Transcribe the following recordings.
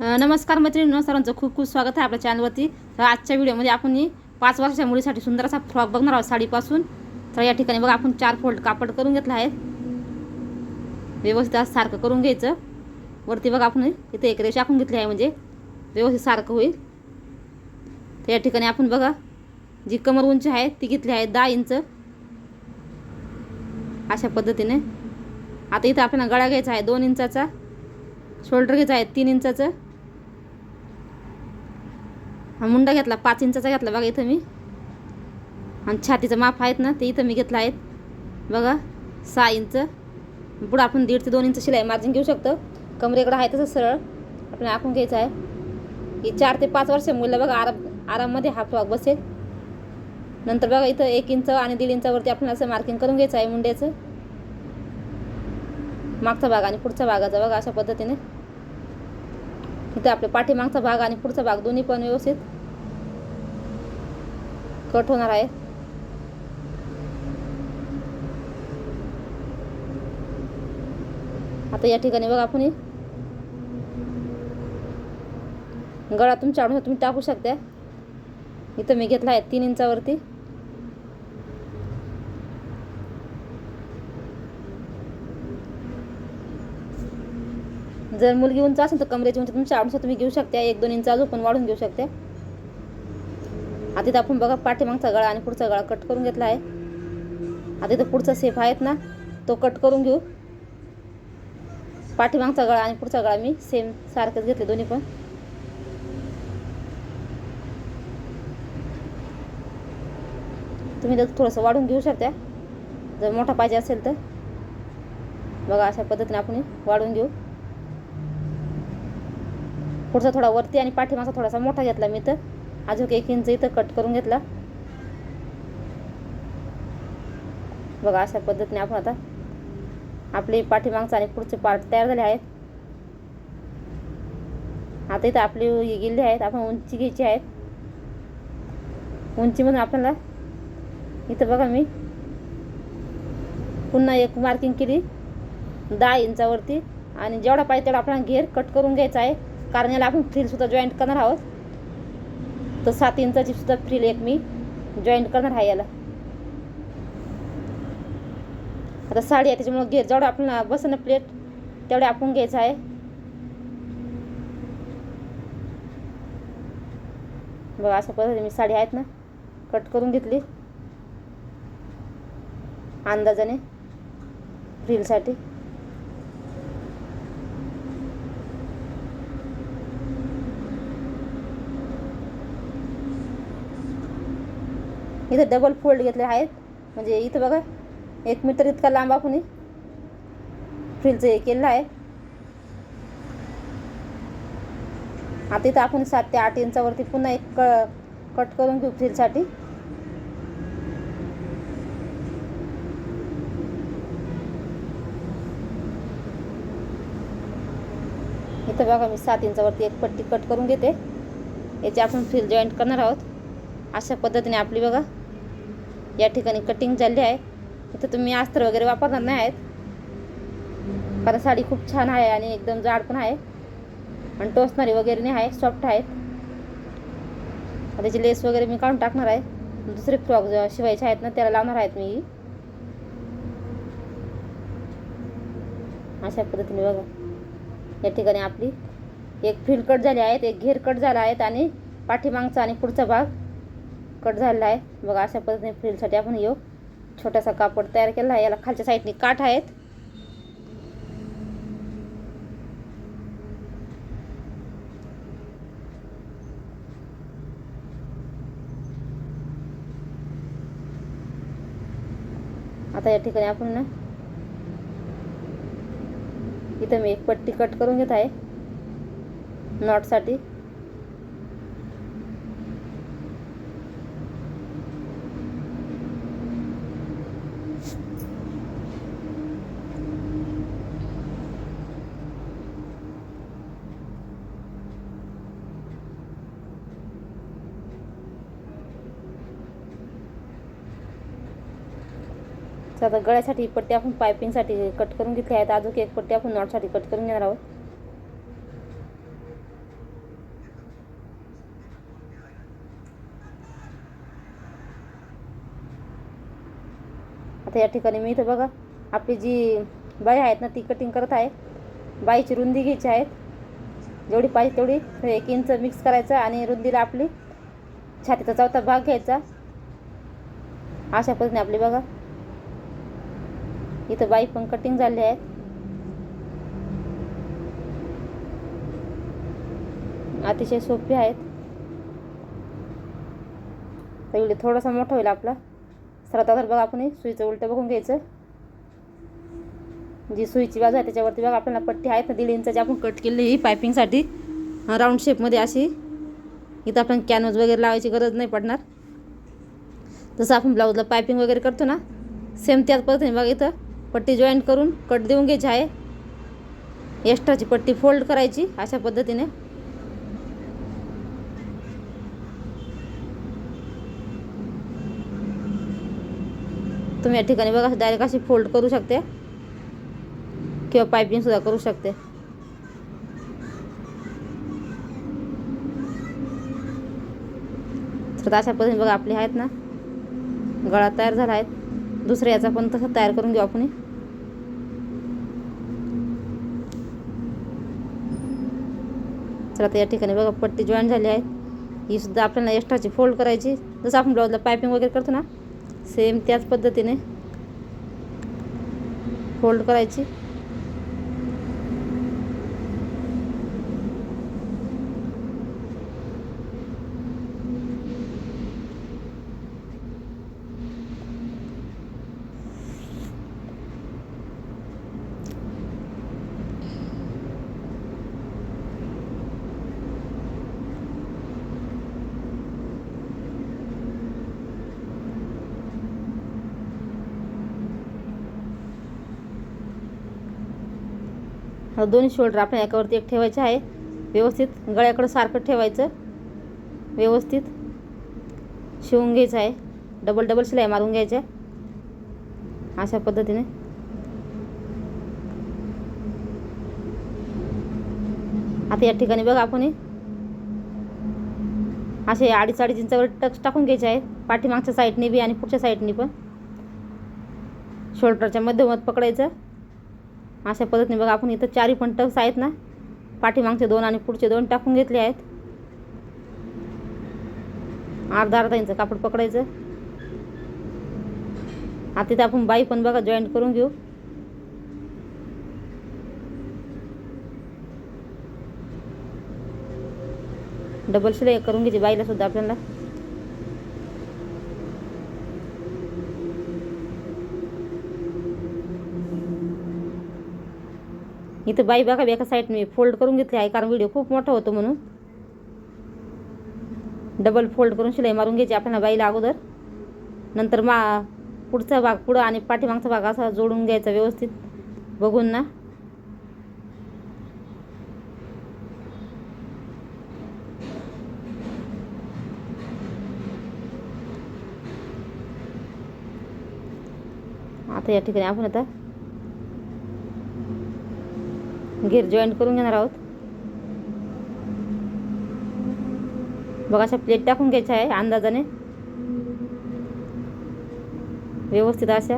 नमस्कार मैत्रिणींनो, सर्वांचं खूप खूप स्वागत आहे आपल्या चॅनलवरती. तर आजच्या व्हिडिओमध्ये आपण 5 वर्षाच्या मुलीसाठी सुंदर असा फ्रॉक बघणार आहोत साडीपासून. तर या ठिकाणी बघा आपण 4 फोल्ड कापड करून घेतलं आहे. व्यवस्थित असं सारखं करून घ्यायचं. वरती बघा आपण इथे एक रेष आखून घेतली आहे, म्हणजे व्यवस्थित सारखं होईल. तर या ठिकाणी आपण बघा जी कमर उंची आहे ती घेतली आहे 10 इंच अशा पद्धतीने. आता इथं आपल्याला गळा घ्यायचा आहे 2 इंचाचा, शोल्डर घ्यायचा आहे 3 इंचाचा, हा मुंडा घेतला 5 इंचाचा घेतला बघा इथं मी. आणि छातीचं माप आहेत ना ते इथं मी घेतलं आहे बघा 6 इंच. पुढं आपण 1.5 ते 2 इंच शिलाई मार्जिन घेऊ शकतो. कमरेकडं आहे तसं सरळ आपल्याला आखून घ्यायचं आहे. ही 4 ते 5 वर्ष मुलं बघा आराममध्ये हा फ्रॉक बसेल. नंतर बघा इथं 1 इंच आणि 1.5 इंचावरती आपल्याला असं मार्किंग करून घ्यायचं आहे मुंड्याचं. मागचा भाग आणि पुढचा भागाचा बघा अशा पद्धतीने. इथं आपले पाठीमागचा भाग आणि पुढचा भाग दोन्ही पण व्यवस्थित कट होणार आहे. आता या ठिकाणी बघा आपण गळा तुमच्या आवडीनुसार तुम्ही टाकू शकता. इथं मी घेतला आहे 3 इंचावरती. जर मुलगी उंच असेल तर कमरेची उंची तुमच्या आवडीनुसार तुम्ही घेऊ शकता. 1-2 इंच अजून पण वाढून घेऊ शकता. आता इथं आपण बघा पाठीमागचा गळा आणि पुढचा गळा कट करून घेतला आहे. आता इथं पुढचा सेफ आहेत ना तो कट करून घेऊ. पाठीमागचा गळा आणि पुढचा गळा मी सेम सारखेच घेतले दोन्ही पण. तुम्ही तर थोडंसं वाढून घेऊ शकता जर मोठा पाहिजे असेल तर. बघा अशा पद्धतीने आपण वाढून घेऊ. पुढचा थोडा वरती आणि पाठीमागचा थोडासा मोठा घेतला मी. तर अजून 1 इंच इथं कट करून घेतला बघा अशा पद्धतीने. आपण आता आपले पाठीमागचा आणि पुढचे पार्ट तयार झाले आहेत. आता इथं आपली ही गेली आहेत. आपण उंची घ्यायची आहे. उंचीमधून आपल्याला इथं बघा मी पुन्हा एक मार्किंग केली 10 इंचावरती. आणि जेवढा पाहिजे तेवढा आपल्याला घेर कट करून घ्यायचा आहे, कारण याला आपण फ्रिलसुद्धा जॉईंट करणार आहोत. तर 7 इंचाची सुद्धा फ्रिल एक मी जॉईंट करणार आहे याला. आता साडी आहे त्याच्यामुळे घेर जेवढा आपल्याला बसणं प्लेट तेवढे आपण घ्यायचं आहे. बघा अशा पद्धतीने मी साडी आहेत ना कट करून घेतली अंदाजाने फ्रिलसाठी. इथं डबल फोल्ड घेतले आहेत, म्हणजे इथं बघा 1 मीटर इतका लांब आपण फ्रिलचं हे केलेलं आहे. आता इथं आपण 7 ते 8 इंचावरती पुन्हा एक कट करून घेऊ फ्रिलसाठी. इथं बघा मी 7 इंचावरती एक पट्टी कट करून घेते. याची आपण फ्रिल जॉईंट करणार आहोत. अशा पद्धतीने आपली बघा या ठिकाणी कटिंग झाली आहे. इथं तुम्ही अस्तर वगैरे वापरणार नाही आहेत, कारण साडी खूप छान आहे आणि एकदम जाड पण आहे आणि टोचणारी वगैरे नाही आहे, सॉफ्ट आहेत. त्याची लेस वगैरे मी काढून टाकणार आहे. दुसरे फ्रॉक शिवायचे आहेत ना त्याला लावणार आहेत मी. अशा पद्धतीने बघा या ठिकाणी आपली एक फ्रिल कट झाली आहे, एक घेर कट झाला आहे आणि पाठीमागचा आणि पुढचा भाग कट झालेला आहे. बघा अशा पद्धतीने फ्रिलसाठी आपण छोटासा कापड तयार केला आहे. याला खालच्या साईडने काठ आहेत. आता या ठिकाणी आपण ना इथं मी एक पट्टी कट करून घेत आहे नॉटसाठी. आता गळ्यासाठी पट्टी आपण पायपिंगसाठी कट करून घेतली आहे. अजून एक पट्टी आपण नॉटसाठी कट करून घेणार आहोत. आता या ठिकाणी मी इथं बघा आपली जी बाई आहेत ना ती कटिंग करत आहे. बाईची रुंदी घ्यायची आहे, जेवढी पाहिजे तेवढी 1 इंच मिक्स करायचं आणि रुंदीला आपली छातीचा चौथा भाग घ्यायचा. अशा पद्धतीने आपली बघा इथं बाई पण कटिंग झाली आहे. अतिशय सोपी आहेत. तर थोडासा मोठा होईल आपला. सर्वात अगोदर बघा आपण सुईचं उलटं बघून घ्यायचं. जी सुईची बाजू आहे त्याच्यावरती बघा आपल्याला पट्टी आहे तर 1.5 इंचाची आपण कट केली ही पायपिंगसाठी राऊंड शेपमध्ये अशी. इथं आपण कॅनव्हास वगैरे लावायची गरज नाही पडणार. जसं आपण ब्लाऊजला पायपिंग वगैरे करतो ना सेम त्याच पद्धतीने बघा इथं पट्टी जॉईंट करून कट देऊन घ्यायची आहे. एक्स्ट्राची पट्टी फोल्ड करायची अशा पद्धतीने. तुम्ही या ठिकाणी बघा डायरेक्ट अशी फोल्ड करू शकते किंवा पायपिंग सुद्धा करू शकते. तर अशा पद्धतीने बघा आपले आहेत ना गळा तयार झाला आहे. दुसऱ्या याचा पण तसा तयार करून घेऊ आपण. तर आता या ठिकाणी बघा पट्टी जॉईन झाली आहे. ही सुद्धा आपल्याला एक्स्ट्राची फोल्ड करायची. जसं आपण ब्लाऊजला पायपिंग वगैरे करतो ना सेम त्याच पद्धतीने फोल्ड करायची. दोन्ही शोल्डर आपण एकावरती एक ठेवायचे आहे. व्यवस्थित गळ्याकडे सारखं ठेवायचं. व्यवस्थित शिवून घ्यायचं आहे. डबल डबल शिलाई मारून घ्यायच्या अशा पद्धतीने. आता या ठिकाणी बघा आपण असे 2.5 इंचावर टक्स टाकून घ्यायचे आहे. पाठीमागच्या साईडनी बी आणि पुढच्या साईडनी पण. शोल्डरच्या मध्यभागी पकडायचं अशा पद्धतीने. बघा आपण इथं 4 पण टक्स आहेत ना पाठीमागचे 2 आणि पुढचे 2 टाकून घेतले आहेत. अर्धा इंच कापड पकडायचं. आता इथं आपण बाई पण बघा जॉईंट करून घेऊ. डबल शिलाई करून घ्यायची बाईला सुद्धा आपल्याला. इथं बाई बघा एका साईडने फोल्ड करून घेतली आहे कारण व्हिडिओ खूप मोठा होतो म्हणून. डबल फोल्ड करून शिलाई मारून घ्यायची आपल्याला बाईला अगोदर. नंतर पुढचा भाग पुढं आणि पाठीमागचा भाग असा जोडून घ्यायचा व्यवस्थित बघून ना. आता या ठिकाणी आपण आता घेर जॉईंट करून घेणार आहोत. बघा अशा प्लेट टाकून घ्यायच्या आहे अंदाजाने. व्यवस्थित अशा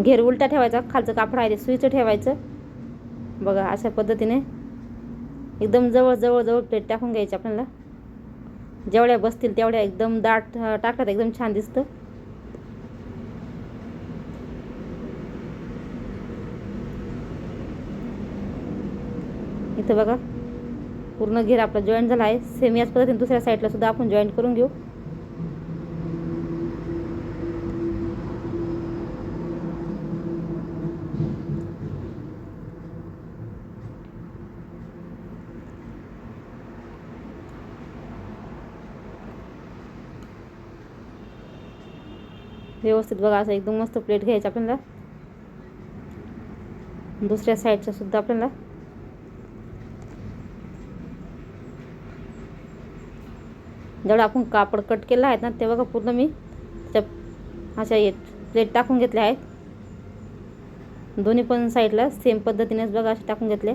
घेर उलटा ठेवायचा. खालचं कापड आहे ते सुईचं ठेवायचं. बघा अशा पद्धतीने एकदम जवळ जवळ जवळ प्लेट टाकून घ्यायची आपल्याला. जेवढ्या बसतील तेवढ्या एकदम दाट टाकतात एकदम छान दिसतं. इथं बघा पूर्ण घेर आपला जॉईंट झाला आहे. सेम याच पद्धतीने दुसऱ्या साईडला सुद्धा आपण जॉईंट करून घेऊ. व्यवस्थित बघा असं एकदम मस्त प्लेट घ्यायची आपल्याला. दुसऱ्या साईडचा सुद्धा आपल्याला जेवढं आपण कापड कट केलं आहे ना ते बघा पूर्ण मी त्या अशा प्लेट टाकून घेतल्या आहेत. दोन्ही पण साईडला सेम पद्धतीनेच बघा असे टाकून घेतले.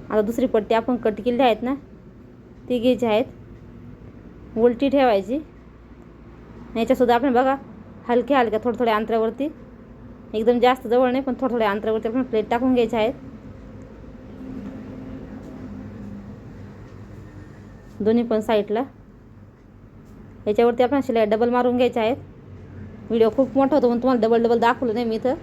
आता दुसरी पट्टी आपण कट केली आहेत ना ती घ्यायची आहेत. उलटी ठेवायची. याच्यासुद्धा आपण बघा हलक्या हलक्या थोड्या अंतरावरती, एकदम जास्त जवळ नाही पण थोड्या अंतरावरती आपण प्लेट टाकून घ्यायचे आहेत. दोन्ही पण साईडला याच्यावरती आपण शिलाई डबल मारून घ्यायच्या आहेत. व्हिडिओ खूप मोठा होतो म्हणून तुम्हाला डबल दाखवलं नाही मी इथं.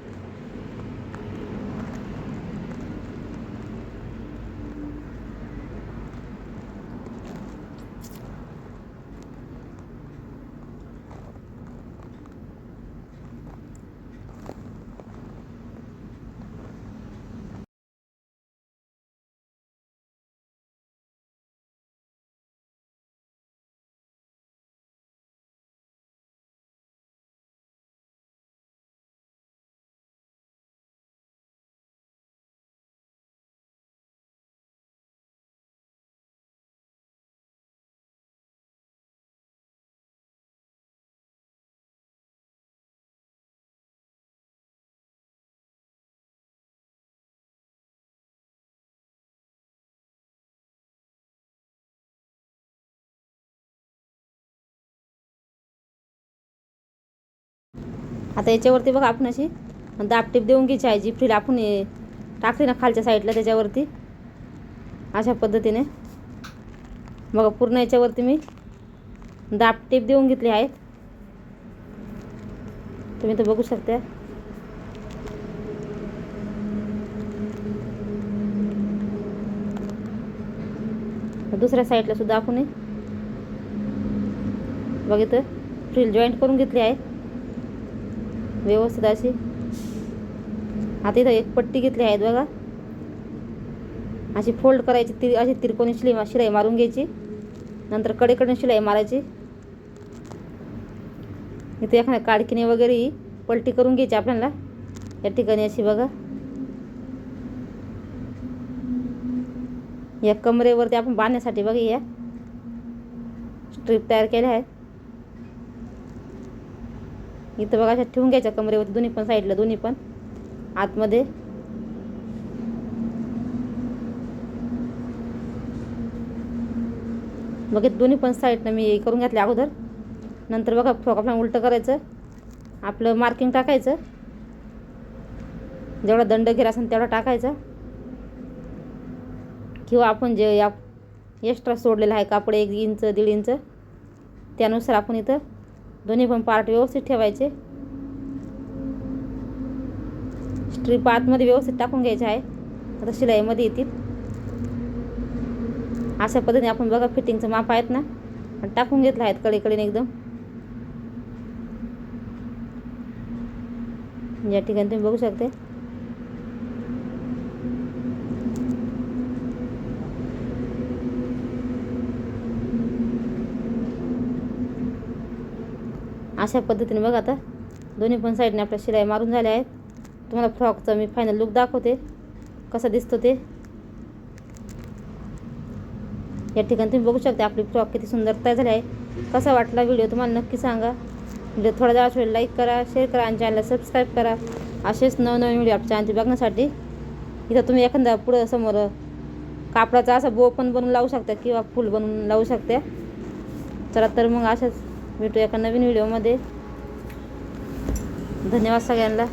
आता याच्यावरती बघा आपण अशी दाबटीप देऊन घ्यायची आहे. जी फ्रील आपण टाकली ना खालच्या साईडला त्याच्यावरती अशा पद्धतीने बघा पूर्ण याच्यावरती मी दाबटीप देऊन घेतली आहे. तुम्ही तर बघू शकता. दुसऱ्या साईडला सुद्धा आपण बघितलं फ्रील जॉईंट करून घेतली आहे व्यवस्थित अशी. आता इथं एक पट्टी घेतली आहे बघा, अशी फोल्ड करायची, अशी तिरकोणी शिलाई मारून घ्यायची. नंतर कडेकडून शिलाई मारायची. इथे एखाद्या काडकीने वगैरे पलटी करून घ्यायची आपल्याला या ठिकाणी अशी बघा. या कमरेवरती आपण बांधण्यासाठी बघा या स्ट्रीप तयार केल्या आहेत. इथं बघा अशा ठेवून घ्यायच्या कमरेवरती दोन्ही पण साईडला, दोन्ही पण आतमध्ये. बघा दोन्ही पण साईडनं मी करून घेतले अगोदर. नंतर बघा फ्रॉक आपल्याला उलटं करायचं, आपलं मार्किंग टाकायचं, जेवढा दंड घेर असेल तेवढा टाकायचा, किंवा आपण जे या एक्स्ट्रा सोडलेलं आहे कापड 1 इंच 1.5 इंच त्यानुसार आपण इथं दोन्ही पण पार्ट व्यवस्थित ठेवायचे. स्ट्रीप आतमध्ये व्यवस्थित टाकून घ्यायचे आहे. आता शिलाईमध्ये येतील अशा पद्धतीने आपण बघा फिटिंगचं माप आहेत ना आणि टाकून घेतलं आहेत कडेकडे एकदम. या ठिकाणी तुम्ही बघू शकता. अशा पद्धतीने बघा आता दोन्ही पण साईडने आपल्या शिलाई मारून झाल्या आहेत. तुम्हाला फ्रॉकचा मी फायनल लुक दाखवते कसा दिसतो ते. या ठिकाणी तुम्ही बघू शकता आपली फ्रॉक किती सुंदर तयार झाली आहे. कसा वाटला व्हिडिओ तुम्हाला नक्की सांगा. व्हिडिओ थोडा जास्त वेळ लाईक करा, शेअर करा आणि चॅनलला सबस्क्राईब करा. असेच नवनवीन व्हिडिओ आपल्या चॅनलची बघण्यासाठी. इथं तुम्ही एखादा पुढं समोर कापडाचा असा बो पण बनवून लावू शकता किंवा फुल बनवून लावू शकता. चला तर मग अशाच भेटू एका नवीन व्हिडिओमध्ये. धन्यवाद सगळ्यांना.